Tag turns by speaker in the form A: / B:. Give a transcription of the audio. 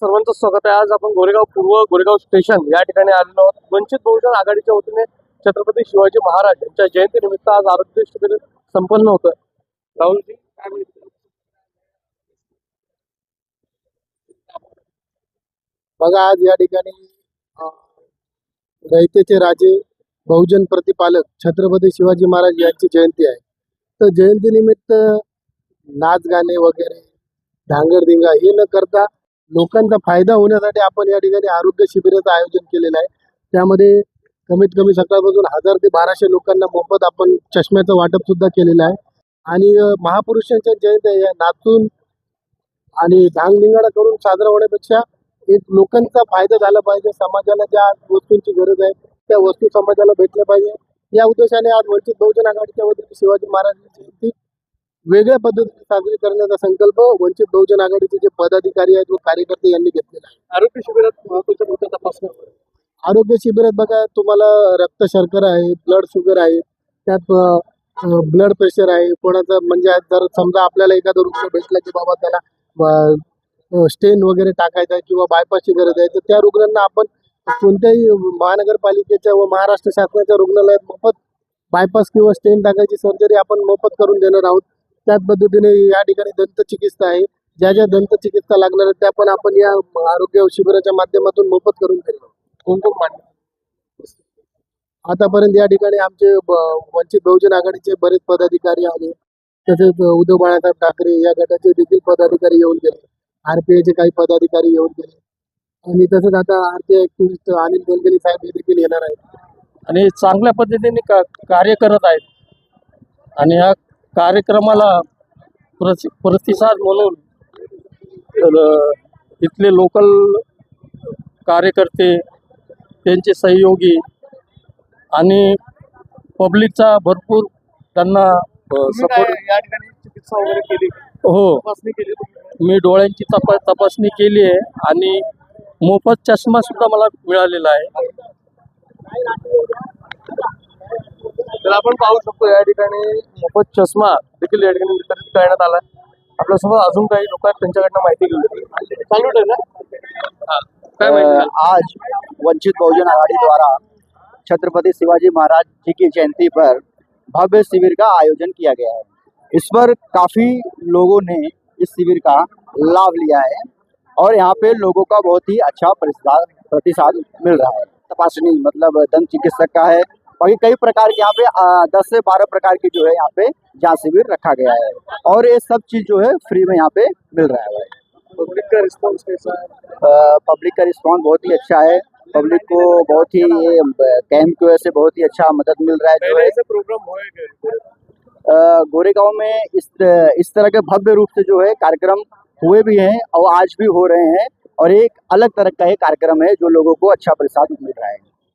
A: सर्वांचं स्वागत आहे. आज आपण गोरेगाव पूर्व गोरेगाव स्टेशन या ठिकाणी आलेलो आहोत. वंचित बहुजन आघाडीच्या वतीने छत्रपती शिवाजी महाराज यांच्या जयंतीनिमित्त आज आरोग्य शिबिर संपन्न होतं. राहुलजी काय म्हणतात?
B: बघा, आज या ठिकाणी रयतेचे राजे बहुजन प्रतिपालक छत्रपती शिवाजी महाराज यांची जयंती आहे. तर जयंतीनिमित्त नाच गाणे वगैरे धांगडधिंगा हे न करता लोकांचा फायदा होण्यासाठी आपण या ठिकाणी आरोग्य शिबिराचं आयोजन केलेलं आहे. त्यामध्ये कमीत कमी सकाळपासून 1000 ते 1200 लोकांना मोफत आपण चष्म्याचं वाटप सुद्धा केलेलं आहे. आणि महापुरुषांच्या जयंती या नाचून आणि धांगधिंगाणा करून साजरा होण्यापेक्षा एक लोकांचा फायदा झाला पाहिजे, समाजाला ज्या वस्तूंची गरज आहे त्या वस्तू समाजाला भेटल्या पाहिजे या उद्देशाने आज वंचित बहुजन आघाडीच्या वतीने शिवाजी महाराजांची जयंती वेगळ्या पद्धतीने साजरी करण्याचा संकल्प वंचित बहुजन आघाडीचे जे पदाधिकारी आहेत व कार्यकर्ते यांनी घेतलेला आहे.
A: आरोग्य शिबिरात महत्त्वाच्या मुद्दे तपासणी.
B: आरोग्य शिबिरात बघा, तुम्हाला रक्त शर्करा आहे, ब्लड शुगर आहे, त्यात ब्लड प्रेशर आहे. कोणाचं म्हणजे जर समजा आपल्याला एखादा रुग्ण भेटला की बाबा त्याला स्टेन वगैरे टाकायचा आहे किंवा बायपासची गरज आहे, तर त्या रुग्णांना आपण कोणत्याही महानगरपालिकेच्या व महाराष्ट्र शासनाच्या रुग्णालयात मोफत बायपास किंवा स्टेन टाकायची सर्जरी आपण मोफत करून देणार आहोत. त्याच पद्धतीने या ठिकाणी दंतचिकित्सा आहे, ज्या ज्या दंतचिकित्सा लागणार आहेत त्या पण आपण या आरोग्य शिबिराच्या माध्यमातून मोफत करून देणार आहोत.
A: कोणकोण मान्य?
B: आतापर्यंत या ठिकाणी आमचे वंचित बहुजन आघाडीचे बरेच पदाधिकारी आले, तसेच उद्धव बाळासाहेब ठाकरे या गटाचे देखील पदाधिकारी येऊन गेले, RPIचे काही पदाधिकारी येऊन गेले आणि तसंच आता RPI ऍक्टिव्हिस्ट अनिल गलगली साहेब हे देखील येणार आहेत
A: आणि चांगल्या पद्धतीने कार्य करत आहेत. आणि या कार्यक्रमाला प्रतिसाद म्हणून इथले लोकल कार्यकर्ते, त्यांचे सहयोगी आणि पब्लिकचा भरपूर त्यांना सपोर्ट.
B: या ठिकाणी चिकित्सा वगैरे केली,
A: हो,
B: तपासणी केली.
A: मी डोळ्यांची तपासणी केली आहे आणि मोफत चष्मा सुद्धा मला मिळालेला आहे.
B: तर आपण पाहू शकतो या ठिकाणी
A: मोफत चष्मा देखील या ठिकाणी वितरित करण्यात आला. आपल्यासोबत अजून काही लोक आहेत, त्यांच्याकडनं माहिती घेऊ.
B: चालू ठेव ना.
A: काय माहिती?
C: आज वंचित बहुजन आघाड़ी द्वारा छत्रपति शिवाजी महाराज जी की जयंती पर भव्य शिविर का आयोजन किया गया है। इस पर काफ़ी लोगों ने इस शिविर का लाभ लिया है और यहाँ पे लोगों का बहुत ही अच्छा प्रतिसाद मिल रहा है। तपासनी मतलब दंत चिकित्सक का है, बाकी कई प्रकार के यहाँ पे 10 से 12 प्रकार की जो है यहाँ पे जांच शिविर रखा गया है और ये सब चीज़ जो है फ्री में यहाँ पे मिल रहा है भाई।
B: पब्लिक का रिस्पॉन्स कैसा है?
C: पब्लिक का रिस्पॉन्स बहुत ही अच्छा है। पब्लिक को बहुत ही कैंप की वजह से बहुत ही अच्छा मदद मिल रहा है। जो है
B: प्रोग्राम होएगा
C: गोरेगांव में इस तरह के भव्य रूप से जो है कार्यक्रम हुए भी हैं और आज भी हो रहे हैं और एक अलग तरह का ये कार्यक्रम है जो लोगों को अच्छा प्रतिसाद मिल रहा है।